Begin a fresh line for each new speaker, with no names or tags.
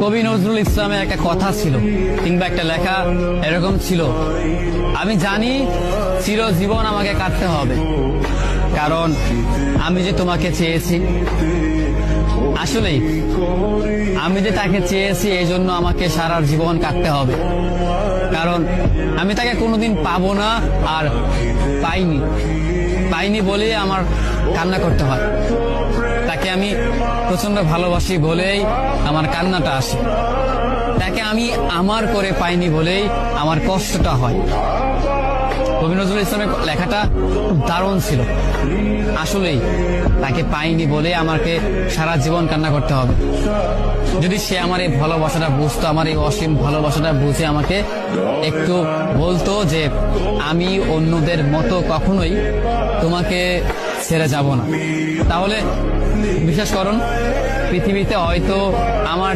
কবি নজরুল ইসলামের একটা কথা ছিল কিংবা একটা লেখা এরকম ছিল, আমি জানি চিরজীবন আমাকে কাটতে হবে, কারণ আমি যে তোমাকে চেয়েছি। আসলেই আমি যে তাকে চেয়েছি এই জন্য আমাকে সারা জীবন কাটতে হবে, কারণ আমি তাকে কোনোদিন পাবো না, আর পাইনি বলে আমার কান্না করতে হয়। তাকে আমি প্রচন্ড ভালোবাসি বলেই আমার কান্নাটা আসে, তাকে আমি আমার করে পাইনি বলেই আমার কষ্টটা হয়। কবি নজরুল ইসলামের লেখাটা খুব দারুণ ছিল। আসলেই তাকে পাইনি বলে আমাকে সারা জীবন কান্না করতে হবে। যদি সে আমার এই ভালোবাসাটা বুঝতো, আমার এই অসীম ভালোবাসাটা বুঝে আমাকে একটু বলতো যে আমি অন্যদের মতো কখনোই তোমাকে ছেড়ে যাব না, তাহলে বিশ্বাস করুন পৃথিবীতে হয়তো আমার